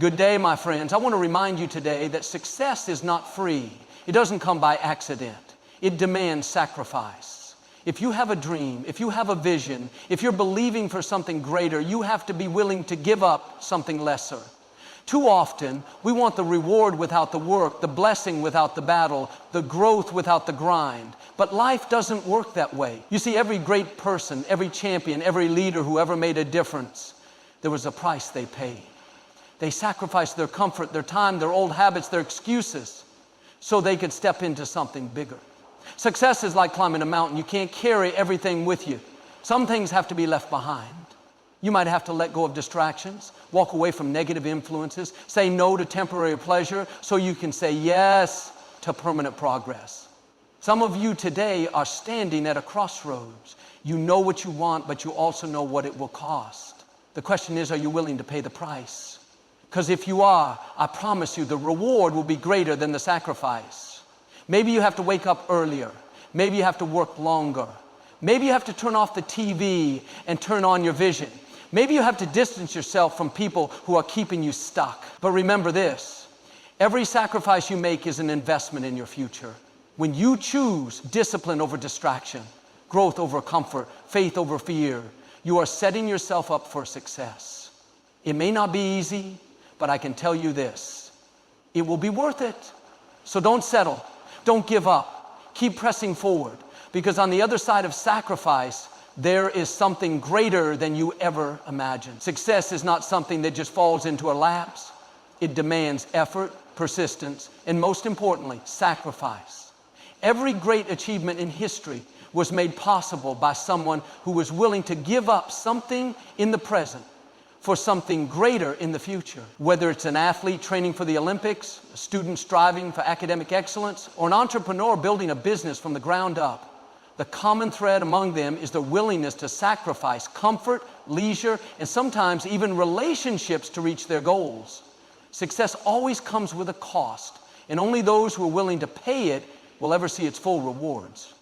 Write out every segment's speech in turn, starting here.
Good day, my friends. I want to remind you today that success is not free. It doesn't come by accident. It demands sacrifice. If you have a dream, if you have a vision, if you're believing for something greater, you have to be willing to give up something lesser. Too often, we want the reward without the work, the blessing without the battle, the growth without the grind. But life doesn't work that way. You see, every great person, every champion, every leader who ever made a difference, there was a price they paid. They sacrificed their comfort, their time, their old habits, their excuses, so they could step into something bigger. Success is like climbing a mountain. You can't carry everything with you. Some things have to be left behind. You might have to let go of distractions, walk away from negative influences, say no to temporary pleasure so you can say yes to permanent progress. Some of you today are standing at a crossroads. You know what you want, but you also know what it will cost. The question is, are you willing to pay the price? Because if you are, I promise you the reward will be greater than the sacrifice. Maybe you have to wake up earlier. Maybe you have to work longer. Maybe you have to turn off the TV and turn on your vision. Maybe you have to distance yourself from people who are keeping you stuck. But remember this, every sacrifice you make is an investment in your future. When you choose discipline over distraction, growth over comfort, faith over fear, you are setting yourself up for success. It may not be easy, but I can tell you this, it will be worth it. So don't settle, don't give up, keep pressing forward, because on the other side of sacrifice, there is something greater than you ever imagined. Success is not something that just falls into a lapse. It demands effort, persistence, and most importantly, sacrifice. Every great achievement in history was made possible by someone who was willing to give up something in the present for something greater in the future. Whether it's an athlete training for the Olympics, a student striving for academic excellence, or an entrepreneur building a business from the ground up, the common thread among them is the willingness to sacrifice comfort, leisure, and sometimes even relationships to reach their goals. Success always comes with a cost, and only those who are willing to pay it will ever see its full rewards.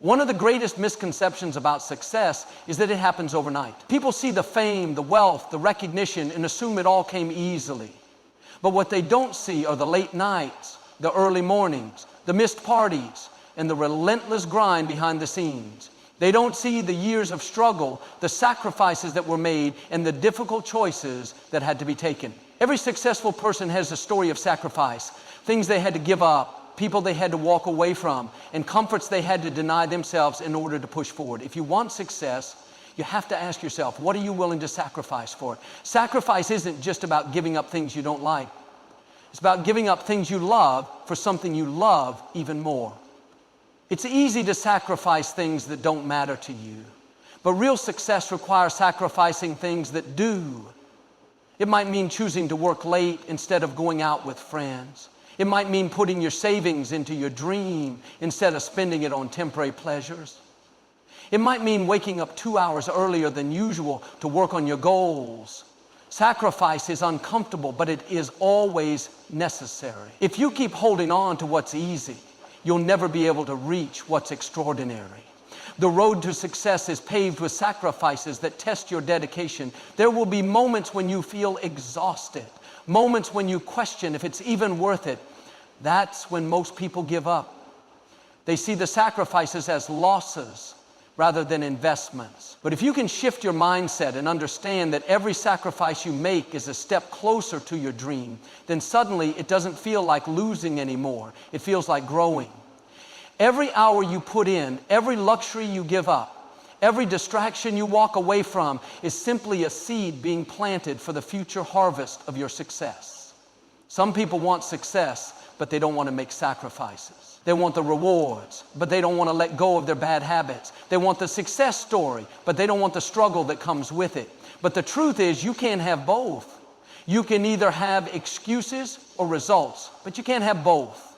One of the greatest misconceptions about success is that it happens overnight. People see the fame, the wealth, the recognition, and assume it all came easily. But what they don't see are the late nights, the early mornings, the missed parties, and the relentless grind behind the scenes. They don't see the years of struggle, the sacrifices that were made, and the difficult choices that had to be taken. Every successful person has a story of sacrifice, things they had to give up, people they had to walk away from, and comforts they had to deny themselves in order to push forward. If you want success, you have to ask yourself, what are you willing to sacrifice for it? Sacrifice isn't just about giving up things you don't like. It's about giving up things you love for something you love even more. It's easy to sacrifice things that don't matter to you, but real success requires sacrificing things that do. It might mean choosing to work late instead of going out with friends. It might mean putting your savings into your dream instead of spending it on temporary pleasures. It might mean waking up 2 hours earlier than usual to work on your goals. Sacrifice is uncomfortable, but it is always necessary. If you keep holding on to what's easy, you'll never be able to reach what's extraordinary. The road to success is paved with sacrifices that test your dedication. There will be moments when you feel exhausted, moments when you question if it's even worth it. That's when most people give up. They see the sacrifices as losses rather than investments. But if you can shift your mindset and understand that every sacrifice you make is a step closer to your dream, then suddenly it doesn't feel like losing anymore. It feels like growing. Every hour you put in, every luxury you give up, every distraction you walk away from is simply a seed being planted for the future harvest of your success. Some people want success, but they don't want to make sacrifices. They want the rewards, but they don't want to let go of their bad habits. They want the success story, but they don't want the struggle that comes with it. But the truth is, you can't have both. You can either have excuses or results, but you can't have both.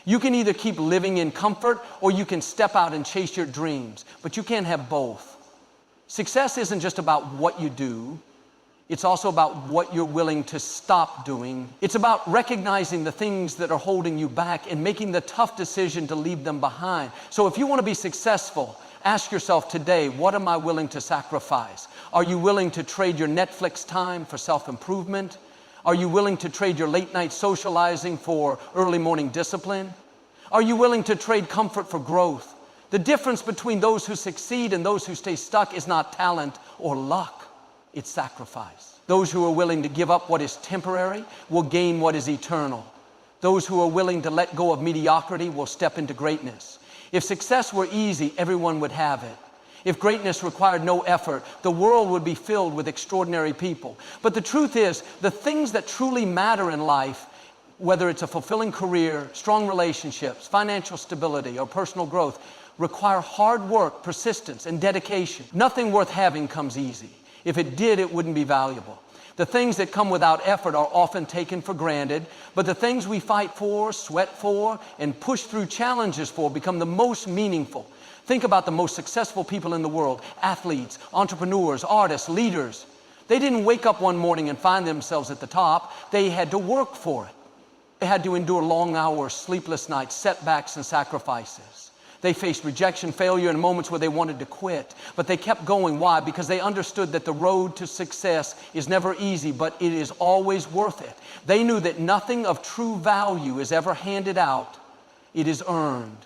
You can either keep living in comfort or you can step out and chase your dreams, but you can't have both. Success isn't just about what you do. It's also about what you're willing to stop doing. It's about recognizing the things that are holding you back and making the tough decision to leave them behind. So if you want to be successful, ask yourself today, what am I willing to sacrifice? Are you willing to trade your Netflix time for self-improvement? Are you willing to trade your late night socializing for early morning discipline? Are you willing to trade comfort for growth? The difference between those who succeed and those who stay stuck is not talent or luck, it's sacrifice. Those who are willing to give up what is temporary will gain what is eternal. Those who are willing to let go of mediocrity will step into greatness. If success were easy, everyone would have it. If greatness required no effort, the world would be filled with extraordinary people. But the truth is, the things that truly matter in life, whether it's a fulfilling career, strong relationships, financial stability, or personal growth, require hard work, persistence, and dedication. Nothing worth having comes easy. If it did, it wouldn't be valuable. The things that come without effort are often taken for granted, but the things we fight for, sweat for, and push through challenges for become the most meaningful. Think about the most successful people in the world: athletes, entrepreneurs, artists, leaders. They didn't wake up one morning and find themselves at the top. They had to work for it. They had to endure long hours, sleepless nights, setbacks, and sacrifices. They faced rejection, failure, and moments where they wanted to quit. But they kept going. Why? Because they understood that the road to success is never easy, but it is always worth it. They knew that nothing of true value is ever handed out. It is earned.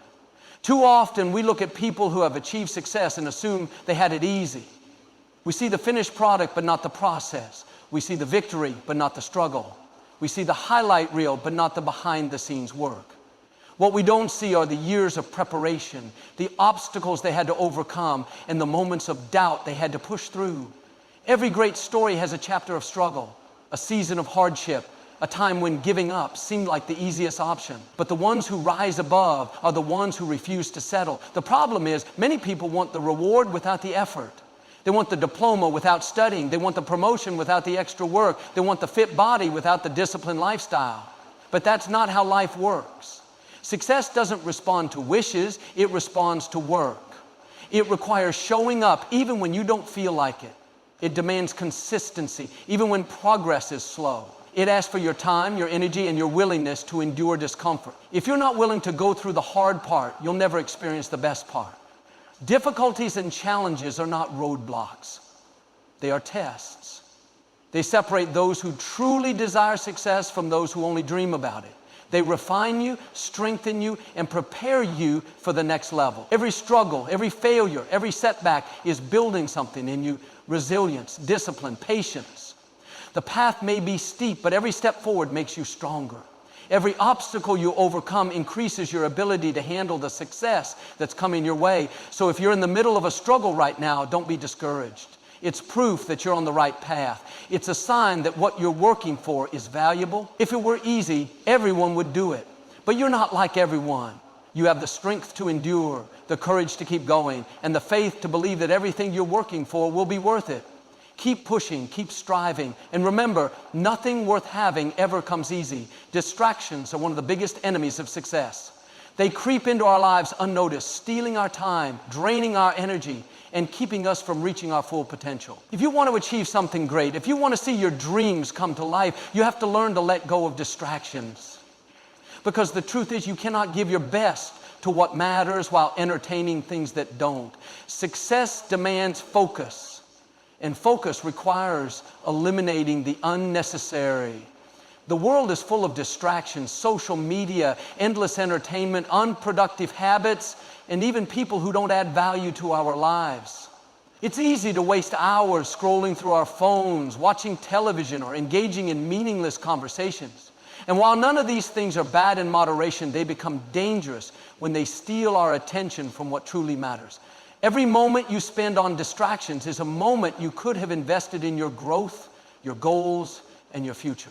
Too often, we look at people who have achieved success and assume they had it easy. We see the finished product, but not the process. We see the victory, but not the struggle. We see the highlight reel, but not the behind-the-scenes work. What we don't see are the years of preparation, the obstacles they had to overcome, and the moments of doubt they had to push through. Every great story has a chapter of struggle, a season of hardship, a time when giving up seemed like the easiest option. But the ones who rise above are the ones who refuse to settle. The problem is, many people want the reward without the effort. They want the diploma without studying. They want the promotion without the extra work. They want the fit body without the disciplined lifestyle. But that's not how life works. Success doesn't respond to wishes, it responds to work. It requires showing up even when you don't feel like it. It demands consistency, even when progress is slow. It asks for your time, your energy, and your willingness to endure discomfort. If you're not willing to go through the hard part, you'll never experience the best part. Difficulties and challenges are not roadblocks. They are tests. They separate those who truly desire success from those who only dream about it. They refine you, strengthen you, and prepare you for the next level. Every struggle, every failure, every setback is building something in you: resilience, discipline, patience. The path may be steep, but every step forward makes you stronger. Every obstacle you overcome increases your ability to handle the success that's coming your way. So if you're in the middle of a struggle right now, don't be discouraged. It's proof that you're on the right path. It's a sign that what you're working for is valuable. If it were easy, everyone would do it. But you're not like everyone. You have the strength to endure, the courage to keep going, and the faith to believe that everything you're working for will be worth it. Keep pushing, keep striving, and remember, nothing worth having ever comes easy. Distractions are one of the biggest enemies of success. They creep into our lives unnoticed, stealing our time, draining our energy, and keeping us from reaching our full potential. If you want to achieve something great, if you want to see your dreams come to life, you have to learn to let go of distractions. Because the truth is, you cannot give your best to what matters while entertaining things that don't. Success demands focus, and focus requires eliminating the unnecessary. The world is full of distractions: social media, endless entertainment, unproductive habits, and even people who don't add value to our lives. It's easy to waste hours scrolling through our phones, watching television, or engaging in meaningless conversations. And while none of these things are bad in moderation, they become dangerous when they steal our attention from what truly matters. Every moment you spend on distractions is a moment you could have invested in your growth, your goals, and your future.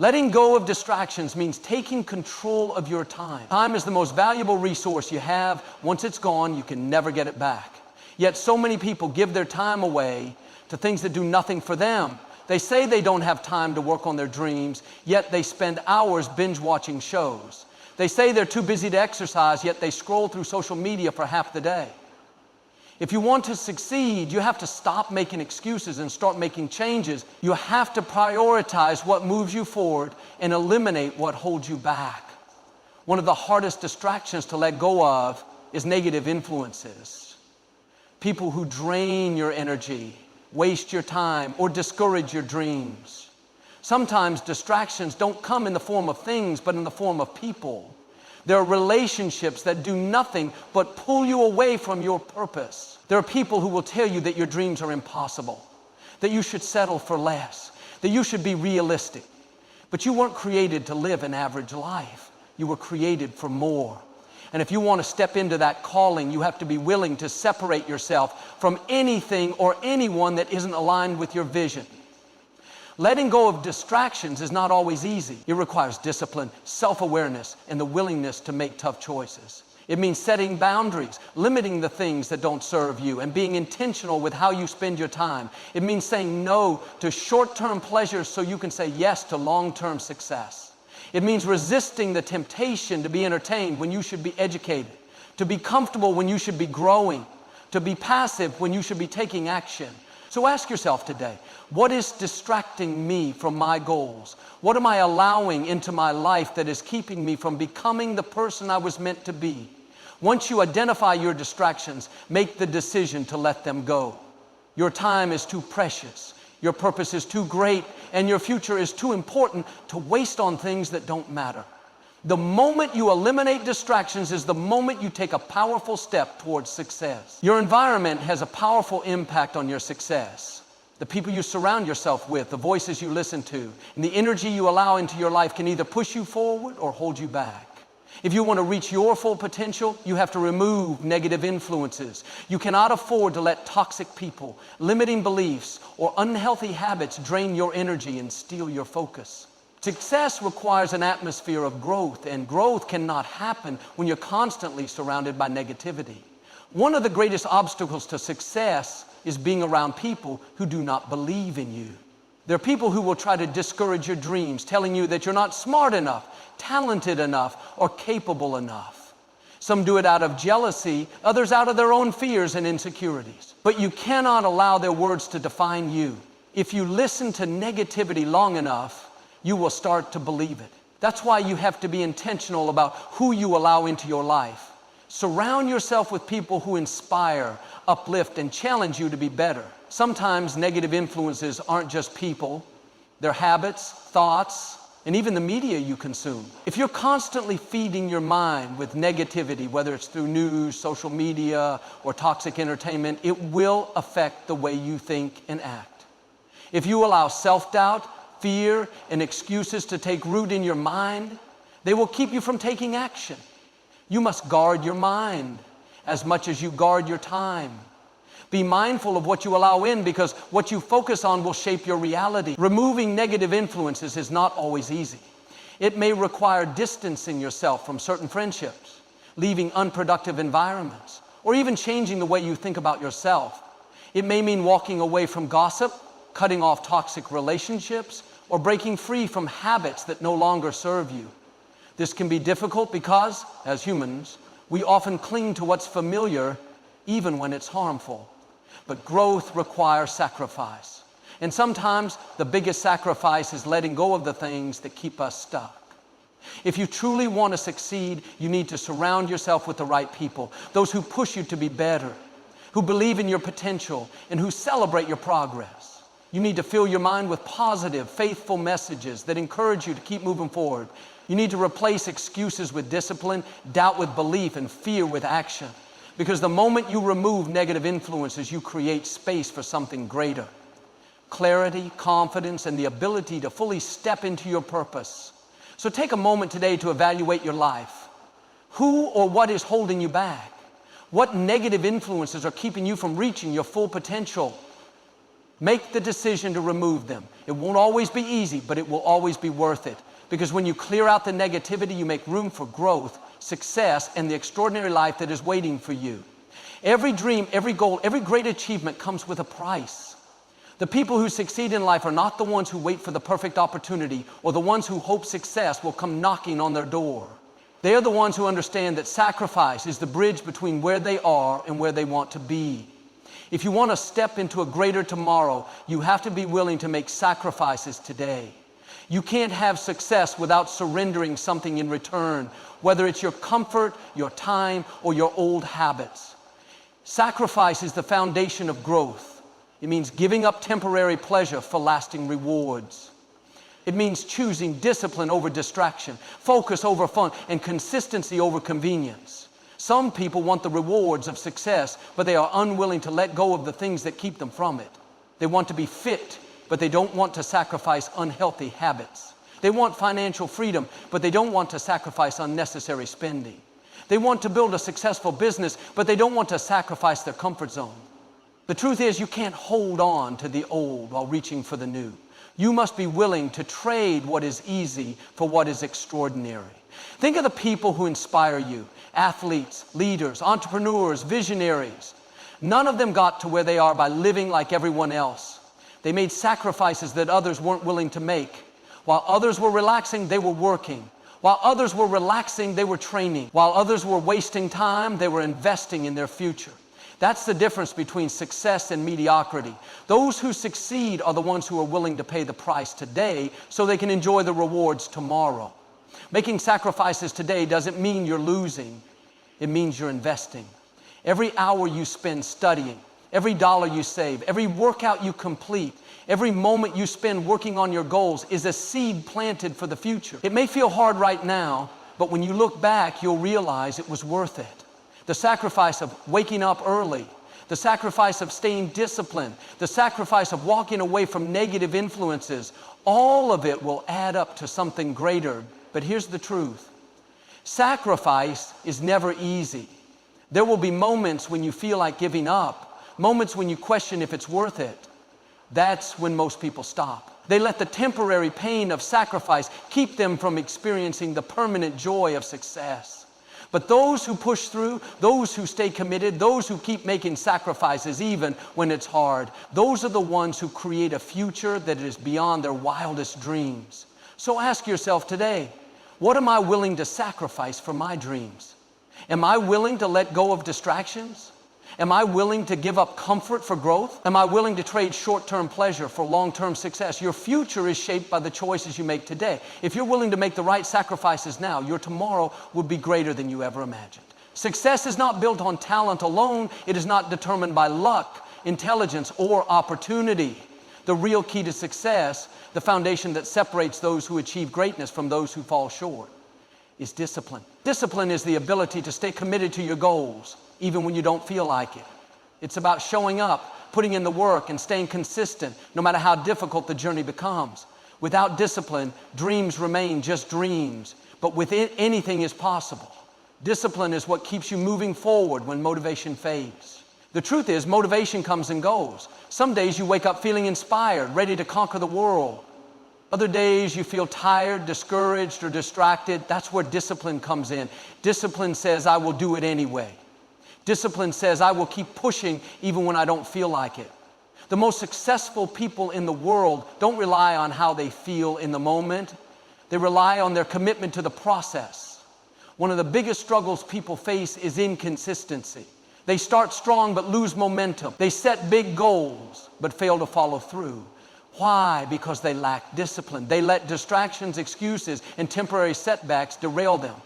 Letting go of distractions means taking control of your time. Time is the most valuable resource you have. Once it's gone, you can never get it back. Yet so many people give their time away to things that do nothing for them. They say they don't have time to work on their dreams, yet they spend hours binge watching shows. They say they're too busy to exercise, yet they scroll through social media for half the day. If you want to succeed, you have to stop making excuses and start making changes. You have to prioritize what moves you forward and eliminate what holds you back. One of the hardest distractions to let go of is negative influences. People who drain your energy, waste your time, or discourage your dreams. Sometimes distractions don't come in the form of things, but in the form of people. There are relationships that do nothing but pull you away from your purpose. There are people who will tell you that your dreams are impossible, that you should settle for less, that you should be realistic. But you weren't created to live an average life. You were created for more. And if you want to step into that calling, you have to be willing to separate yourself from anything or anyone that isn't aligned with your vision. Letting go of distractions is not always easy. It requires discipline, self-awareness, and the willingness to make tough choices. It means setting boundaries, limiting the things that don't serve you, and being intentional with how you spend your time. It means saying no to short-term pleasures so you can say yes to long-term success. It means resisting the temptation to be entertained when you should be educated, to be comfortable when you should be growing, to be passive when you should be taking action. So ask yourself today, what is distracting me from my goals? What am I allowing into my life that is keeping me from becoming the person I was meant to be? Once you identify your distractions, make the decision to let them go. Your time is too precious, your purpose is too great, and your future is too important to waste on things that don't matter. The moment you eliminate distractions is the moment you take a powerful step towards success. Your environment has a powerful impact on your success. The people you surround yourself with, the voices you listen to, and the energy you allow into your life can either push you forward or hold you back. If you want to reach your full potential, you have to remove negative influences. You cannot afford to let toxic people, limiting beliefs, or unhealthy habits drain your energy and steal your focus. Success requires an atmosphere of growth, and growth cannot happen when you're constantly surrounded by negativity. One of the greatest obstacles to success is being around people who do not believe in you. There are people who will try to discourage your dreams, telling you that you're not smart enough, talented enough, or capable enough. Some do it out of jealousy, others out of their own fears and insecurities. But you cannot allow their words to define you. If you listen to negativity long enough, you will start to believe it. That's why you have to be intentional about who you allow into your life. Surround yourself with people who inspire, uplift, and challenge you to be better. Sometimes negative influences aren't just people, they're habits, thoughts, and even the media you consume. If you're constantly feeding your mind with negativity, whether it's through news, social media, or toxic entertainment, it will affect the way you think and act. If you allow self-doubt, fear, and excuses to take root in your mind, they will keep you from taking action. You must guard your mind as much as you guard your time. Be mindful of what you allow in, because what you focus on will shape your reality. Removing negative influences is not always easy. It may require distancing yourself from certain friendships, leaving unproductive environments, or even changing the way you think about yourself. It may mean walking away from gossip, cutting off toxic relationships, or breaking free from habits that no longer serve you. This can be difficult because, as humans, we often cling to what's familiar even when it's harmful. But growth requires sacrifice. And sometimes the biggest sacrifice is letting go of the things that keep us stuck. If you truly want to succeed, you need to surround yourself with the right people, those who push you to be better, who believe in your potential, and who celebrate your progress. You need to fill your mind with positive, faithful messages that encourage you to keep moving forward. You need to replace excuses with discipline, doubt with belief, and fear with action. Because the moment you remove negative influences, you create space for something greater. Clarity, confidence, and the ability to fully step into your purpose. So take a moment today to evaluate your life. Who or what is holding you back? What negative influences are keeping you from reaching your full potential? Make the decision to remove them. It won't always be easy, but it will always be worth it. Because when you clear out the negativity, you make room for growth, success, and the extraordinary life that is waiting for you. Every dream, every goal, every great achievement comes with a price. The people who succeed in life are not the ones who wait for the perfect opportunity or the ones who hope success will come knocking on their door. They are the ones who understand that sacrifice is the bridge between where they are and where they want to be. If you want to step into a greater tomorrow, you have to be willing to make sacrifices today. You can't have success without surrendering something in return, whether it's your comfort, your time, or your old habits. Sacrifice is the foundation of growth. It means giving up temporary pleasure for lasting rewards. It means choosing discipline over distraction, focus over fun, and consistency over convenience. Some people want the rewards of success, but they are unwilling to let go of the things that keep them from it. They want to be fit, but they don't want to sacrifice unhealthy habits. They want financial freedom, but they don't want to sacrifice unnecessary spending. They want to build a successful business, but they don't want to sacrifice their comfort zone. The truth is, you can't hold on to the old while reaching for the new. You must be willing to trade what is easy for what is extraordinary. Think of the people who inspire you: athletes, leaders, entrepreneurs, visionaries. None of them got to where they are by living like everyone else. They made sacrifices that others weren't willing to make. While others were relaxing, they were working. While others were relaxing, they were training. While others were wasting time, they were investing in their future. That's the difference between success and mediocrity. Those who succeed are the ones who are willing to pay the price today so they can enjoy the rewards tomorrow. Making sacrifices today doesn't mean you're losing. It means you're investing. Every hour you spend studying, every dollar you save, every workout you complete, every moment you spend working on your goals is a seed planted for the future. It may feel hard right now, but when you look back, you'll realize it was worth it. The sacrifice of waking up early, the sacrifice of staying disciplined, the sacrifice of walking away from negative influences, all of it will add up to something greater. But here's the truth. Sacrifice is never easy. There will be moments when you feel like giving up, moments when you question if it's worth it. That's when most people stop. They let the temporary pain of sacrifice keep them from experiencing the permanent joy of success. But those who push through, those who stay committed, those who keep making sacrifices even when it's hard, those are the ones who create a future that is beyond their wildest dreams. So ask yourself today, what am I willing to sacrifice for my dreams? Am I willing to let go of distractions? Am I willing to give up comfort for growth? Am I willing to trade short-term pleasure for long-term success? Your future is shaped by the choices you make today. If you're willing to make the right sacrifices now, your tomorrow will be greater than you ever imagined. Success is not built on talent alone. It is not determined by luck, intelligence, or opportunity. The real key to success, the foundation that separates those who achieve greatness from those who fall short, is discipline. Discipline is the ability to stay committed to your goals, even when you don't feel like it. It's about showing up, putting in the work, and staying consistent, no matter how difficult the journey becomes. Without discipline, dreams remain just dreams, but with it, anything is possible. Discipline is what keeps you moving forward when motivation fades. The truth is, motivation comes and goes. Some days you wake up feeling inspired, ready to conquer the world. Other days you feel tired, discouraged, or distracted. That's where discipline comes in. Discipline says, I will do it anyway. Discipline says, I will keep pushing even when I don't feel like it. The most successful people in the world don't rely on how they feel in the moment. They rely on their commitment to the process. One of the biggest struggles people face is inconsistency. They start strong but lose momentum. They set big goals but fail to follow through. Why? Because they lack discipline. They let distractions, excuses, and temporary setbacks derail them.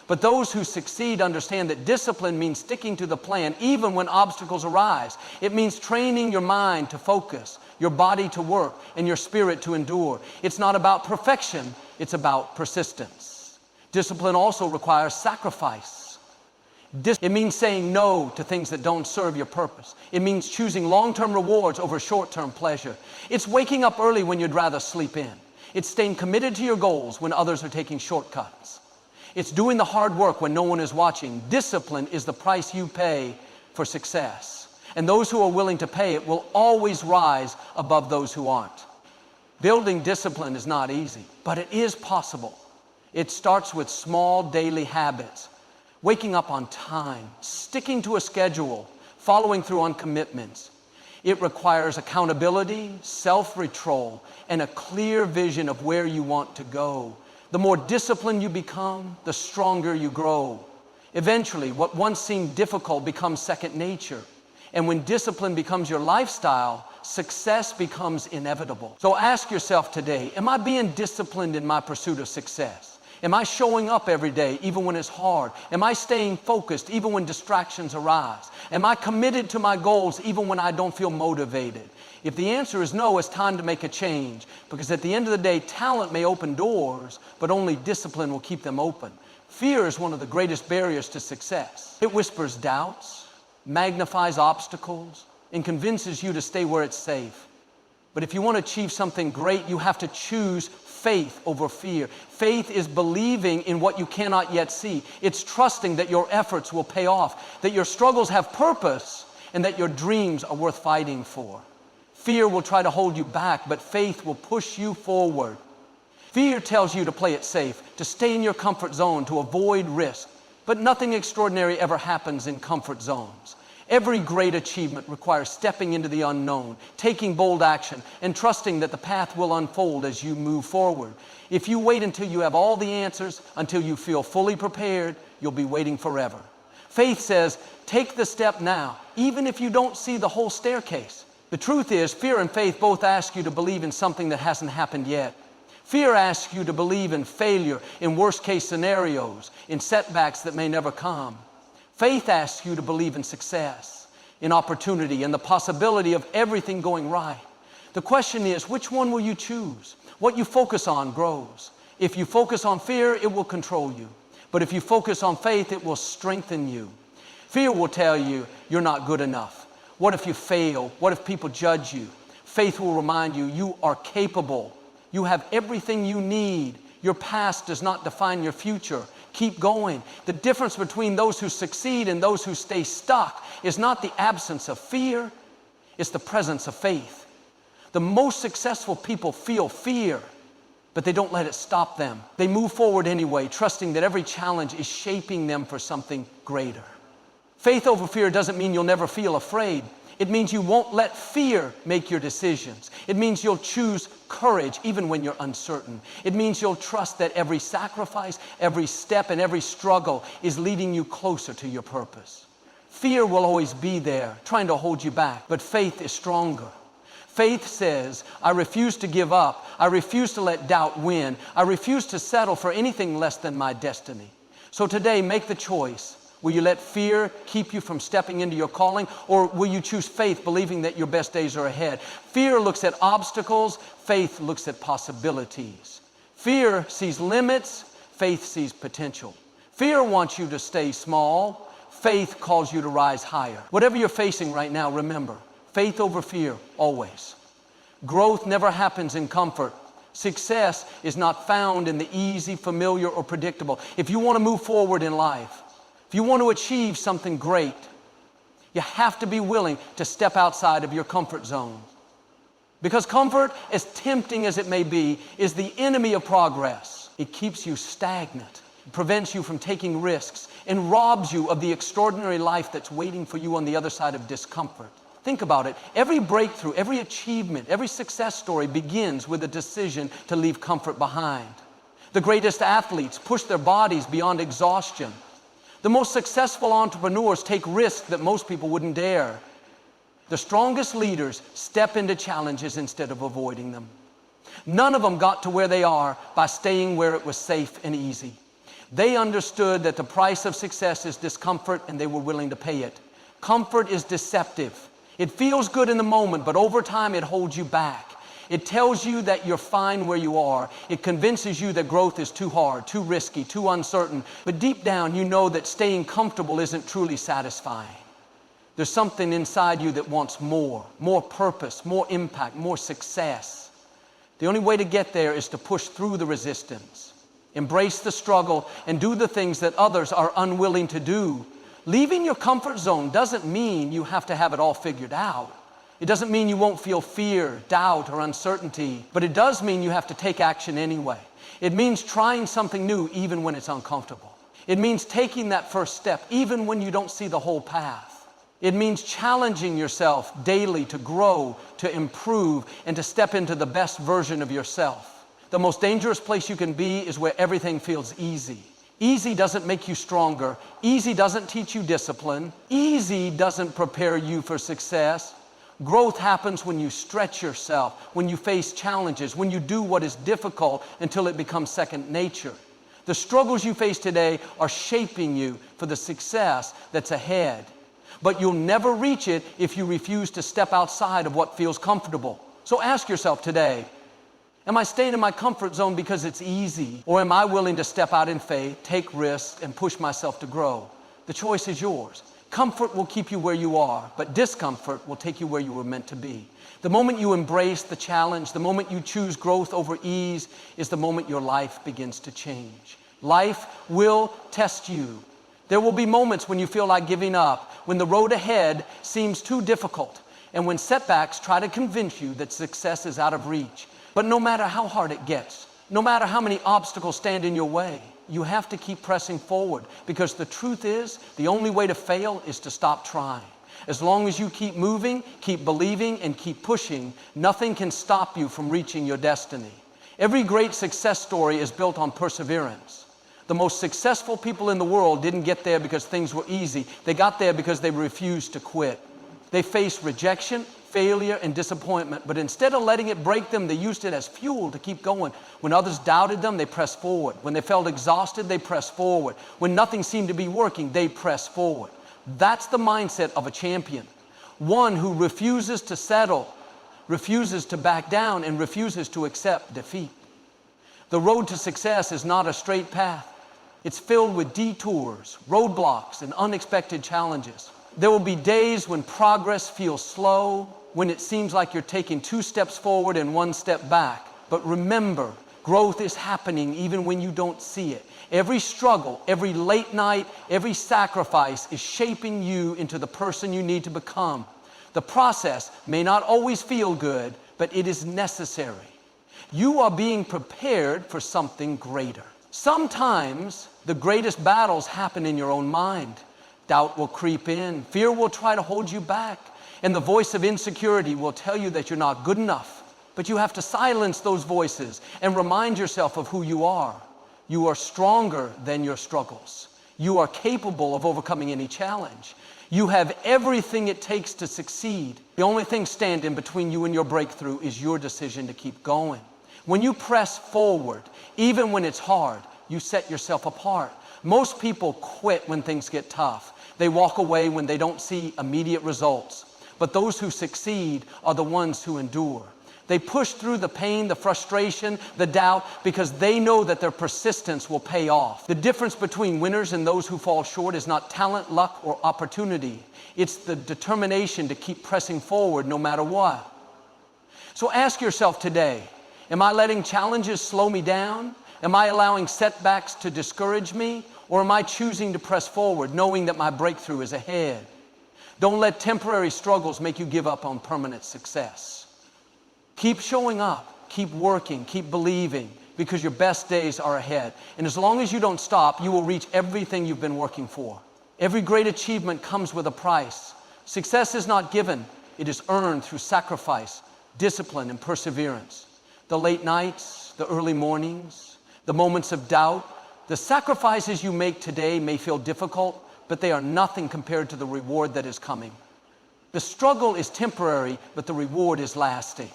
But those who succeed understand that discipline means sticking to the plan even when obstacles arise. It means training your mind to focus, your body to work, and your spirit to endure. It's not about perfection, it's about persistence. Discipline also requires sacrifice. It means saying no to things that don't serve your purpose. It means choosing long-term rewards over short-term pleasure. It's waking up early when you'd rather sleep in. It's staying committed to your goals when others are taking shortcuts. It's doing the hard work when no one is watching. Discipline is the price you pay for success. And those who are willing to pay it will always rise above those who aren't. Building discipline is not easy, but it is possible. It starts with small daily habits. Waking up on time, sticking to a schedule, following through on commitments. It requires accountability, self-control, and a clear vision of where you want to go. The more disciplined you become, the stronger you grow. Eventually, what once seemed difficult becomes second nature. And when discipline becomes your lifestyle, success becomes inevitable. So ask yourself today, am I being disciplined in my pursuit of success? Am I showing up every day even when it's hard? Am I staying focused even when distractions arise? Am I committed to my goals even when I don't feel motivated? If the answer is no, it's time to make a change, because at the end of the day, talent may open doors, but only discipline will keep them open. Fear is one of the greatest barriers to success. It whispers doubts, magnifies obstacles, and convinces you to stay where it's safe. But if you want to achieve something great, you have to choose faith over fear. Faith is believing in what you cannot yet see. It's trusting that your efforts will pay off, that your struggles have purpose, and that your dreams are worth fighting for. Fear will try to hold you back, but faith will push you forward. Fear tells you to play it safe, to stay in your comfort zone, to avoid risk. But nothing extraordinary ever happens in comfort zones. Every great achievement requires stepping into the unknown, taking bold action, and trusting that the path will unfold as you move forward. If you wait until you have all the answers, until you feel fully prepared, you'll be waiting forever. Faith says, take the step now, even if you don't see the whole staircase. The truth is, fear and faith both ask you to believe in something that hasn't happened yet. Fear asks you to believe in failure, in worst-case scenarios, in setbacks that may never come. Faith asks you to believe in success, in opportunity, and the possibility of everything going right. The question is, which one will you choose? What you focus on grows. If you focus on fear, it will control you. But if you focus on faith, it will strengthen you. Fear will tell you, you're not good enough. What if you fail? What if people judge you? Faith will remind you, you are capable. You have everything you need. Your past does not define your future. Keep going. The difference between those who succeed and those who stay stuck is not the absence of fear, it's the presence of faith. The most successful people feel fear, but they don't let it stop them. They move forward anyway, trusting that every challenge is shaping them for something greater. Faith over fear doesn't mean you'll never feel afraid. It means you won't let fear make your decisions. It means you'll choose courage even when you're uncertain. It means you'll trust that every sacrifice, every step, and every struggle is leading you closer to your purpose. Fear will always be there, trying to hold you back, but faith is stronger. Faith says, I refuse to give up. I refuse to let doubt win. I refuse to settle for anything less than my destiny. So today, make the choice. Will you let fear keep you from stepping into your calling, or will you choose faith, believing that your best days are ahead? Fear looks at obstacles, faith looks at possibilities. Fear sees limits, faith sees potential. Fear wants you to stay small, faith calls you to rise higher. Whatever you're facing right now, remember, faith over fear, always. Growth never happens in comfort. Success is not found in the easy, familiar, or predictable. If you want to move forward in life, if you want to achieve something great, you have to be willing to step outside of your comfort zone. Because comfort, as tempting as it may be, is the enemy of progress. It keeps you stagnant, it prevents you from taking risks, and robs you of the extraordinary life that's waiting for you on the other side of discomfort. Think about it. Every breakthrough, every achievement, every success story begins with a decision to leave comfort behind. The greatest athletes push their bodies beyond exhaustion. The most successful entrepreneurs take risks that most people wouldn't dare. The strongest leaders step into challenges instead of avoiding them. None of them got to where they are by staying where it was safe and easy. They understood that the price of success is discomfort, and they were willing to pay it. Comfort is deceptive. It feels good in the moment, but over time it holds you back. It tells you that you're fine where you are. It convinces you that growth is too hard, too risky, too uncertain. But deep down, you know that staying comfortable isn't truly satisfying. There's something inside you that wants more purpose, more impact, more success. The only way to get there is to push through the resistance, embrace the struggle, and do the things that others are unwilling to do. Leaving your comfort zone doesn't mean you have to have it all figured out. It doesn't mean you won't feel fear, doubt, or uncertainty, but it does mean you have to take action anyway. It means trying something new even when it's uncomfortable. It means taking that first step even when you don't see the whole path. It means challenging yourself daily to grow, to improve, and to step into the best version of yourself. The most dangerous place you can be is where everything feels easy. Easy doesn't make you stronger. Easy doesn't teach you discipline. Easy doesn't prepare you for success. Growth happens when you stretch yourself, when you face challenges, when you do what is difficult until it becomes second nature. The struggles you face today are shaping you for the success that's ahead. But you'll never reach it if you refuse to step outside of what feels comfortable. So ask yourself today, am I staying in my comfort zone because it's easy? Or am I willing to step out in faith, take risks, and push myself to grow? The choice is yours. Comfort will keep you where you are, but discomfort will take you where you were meant to be. The moment you embrace the challenge, the moment you choose growth over ease, is the moment your life begins to change. Life will test you. There will be moments when you feel like giving up, when the road ahead seems too difficult, and when setbacks try to convince you that success is out of reach. But no matter how hard it gets, no matter how many obstacles stand in your way, you have to keep pressing forward, because the truth is, the only way to fail is to stop trying. As long as you keep moving, keep believing, and keep pushing, nothing can stop you from reaching your destiny. Every great success story is built on perseverance. The most successful people in the world didn't get there because things were easy. They got there because they refused to quit. They faced rejection, failure, and disappointment, but instead of letting it break them, they used it as fuel to keep going. When others doubted them, they pressed forward. When they felt exhausted, they pressed forward. When nothing seemed to be working, they pressed forward. That's the mindset of a champion. One who refuses to settle, refuses to back down, and refuses to accept defeat. The road to success is not a straight path. It's filled with detours, roadblocks, and unexpected challenges. There will be days when progress feels slow, when it seems like you're taking 2 steps forward and 1 step back. But remember, growth is happening even when you don't see it. Every struggle, every late night, every sacrifice is shaping you into the person you need to become. The process may not always feel good, but it is necessary. You are being prepared for something greater. Sometimes the greatest battles happen in your own mind. Doubt will creep in. Fear will try to hold you back. And the voice of insecurity will tell you that you're not good enough. But you have to silence those voices and remind yourself of who you are. You are stronger than your struggles. You are capable of overcoming any challenge. You have everything it takes to succeed. The only thing standing between you and your breakthrough is your decision to keep going. When you press forward, even when it's hard, you set yourself apart. Most people quit when things get tough. They walk away when they don't see immediate results. But those who succeed are the ones who endure. They push through the pain, the frustration, the doubt, because they know that their persistence will pay off. The difference between winners and those who fall short is not talent, luck, or opportunity. It's the determination to keep pressing forward no matter what. So ask yourself today, am I letting challenges slow me down? Am I allowing setbacks to discourage me? Or am I choosing to press forward, knowing that my breakthrough is ahead? Don't let temporary struggles make you give up on permanent success. Keep showing up, keep working, keep believing, because your best days are ahead. And as long as you don't stop, you will reach everything you've been working for. Every great achievement comes with a price. Success is not given, it is earned through sacrifice, discipline, and perseverance. The late nights, the early mornings, the moments of doubt, the sacrifices you make today may feel difficult, but they are nothing compared to the reward that is coming. The struggle is temporary, but the reward is lasting.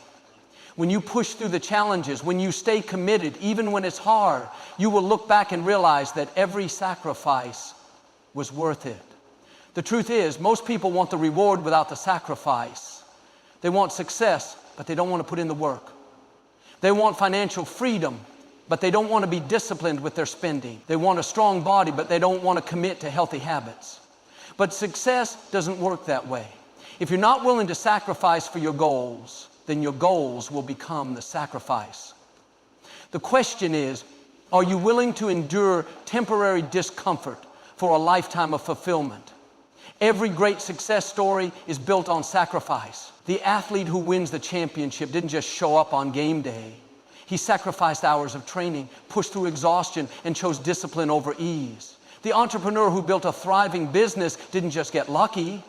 When you push through the challenges, when you stay committed, even when it's hard, you will look back and realize that every sacrifice was worth it. The truth is, most people want the reward without the sacrifice. They want success, but they don't want to put in the work. They want financial freedom, but they don't want to be disciplined with their spending. They want a strong body, but they don't want to commit to healthy habits. But success doesn't work that way. If you're not willing to sacrifice for your goals, then your goals will become the sacrifice. The question is, are you willing to endure temporary discomfort for a lifetime of fulfillment? Every great success story is built on sacrifice. The athlete who wins the championship didn't just show up on game day. He sacrificed hours of training, pushed through exhaustion, and chose discipline over ease. The entrepreneur who built a thriving business didn't just get lucky.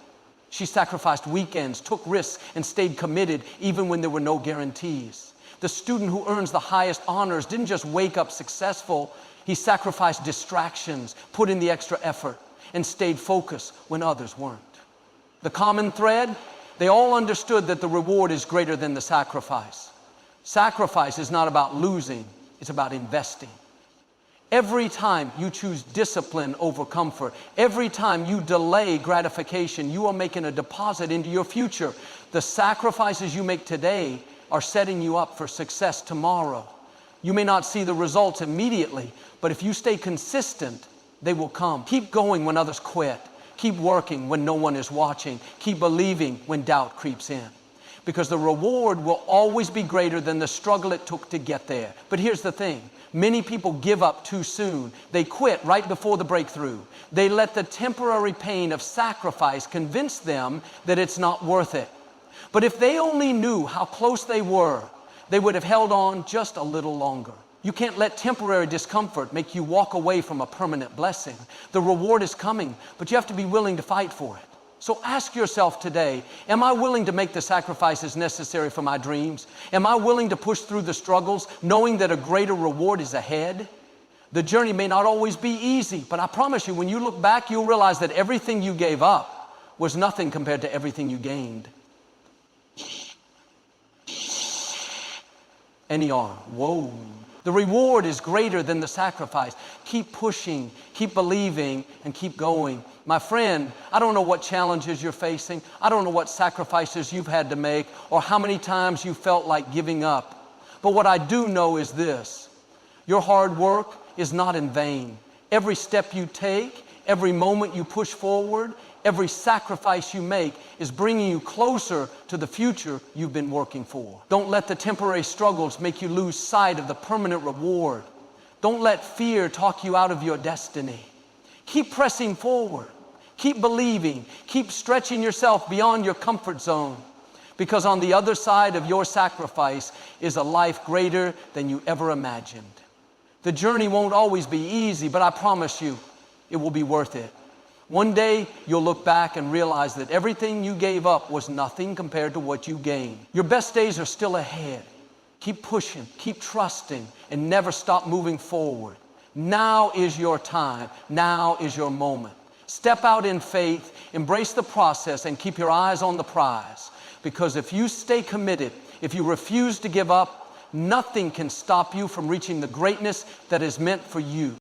She sacrificed weekends, took risks, and stayed committed even when there were no guarantees. The student who earns the highest honors didn't just wake up successful. He sacrificed distractions, put in the extra effort, and stayed focused when others weren't. The common thread? They all understood that the reward is greater than the sacrifice. Sacrifice is not about losing, it's about investing. Every time you choose discipline over comfort, every time you delay gratification, you are making a deposit into your future. The sacrifices you make today are setting you up for success tomorrow. You may not see the results immediately, but if you stay consistent, they will come. Keep going when others quit. Keep working when no one is watching. Keep believing when doubt creeps in. Because the reward will always be greater than the struggle it took to get there. But here's the thing. Many people give up too soon. They quit right before the breakthrough. They let the temporary pain of sacrifice convince them that it's not worth it. But if they only knew how close they were, they would have held on just a little longer. You can't let temporary discomfort make you walk away from a permanent blessing. The reward is coming, but you have to be willing to fight for it. So ask yourself today, am I willing to make the sacrifices necessary for my dreams? Am I willing to push through the struggles, knowing that a greater reward is ahead? The journey may not always be easy, but I promise you, when you look back, you'll realize that everything you gave up was nothing compared to everything you gained. NER, whoa. The reward is greater than the sacrifice. Keep pushing, keep believing, and keep going. My friend, I don't know what challenges you're facing. I don't know what sacrifices you've had to make or how many times you felt like giving up. But what I do know is this: your hard work is not in vain. Every step you take, every moment you push forward, every sacrifice you make is bringing you closer to the future you've been working for. Don't let the temporary struggles make you lose sight of the permanent reward. Don't let fear talk you out of your destiny. Keep pressing forward. Keep believing. Keep stretching yourself beyond your comfort zone. Because on the other side of your sacrifice is a life greater than you ever imagined. The journey won't always be easy, but I promise you, it will be worth it. One day, you'll look back and realize that everything you gave up was nothing compared to what you gained. Your best days are still ahead. Keep pushing, keep trusting, and never stop moving forward. Now is your time. Now is your moment. Step out in faith, embrace the process, and keep your eyes on the prize. Because if you stay committed, if you refuse to give up, nothing can stop you from reaching the greatness that is meant for you.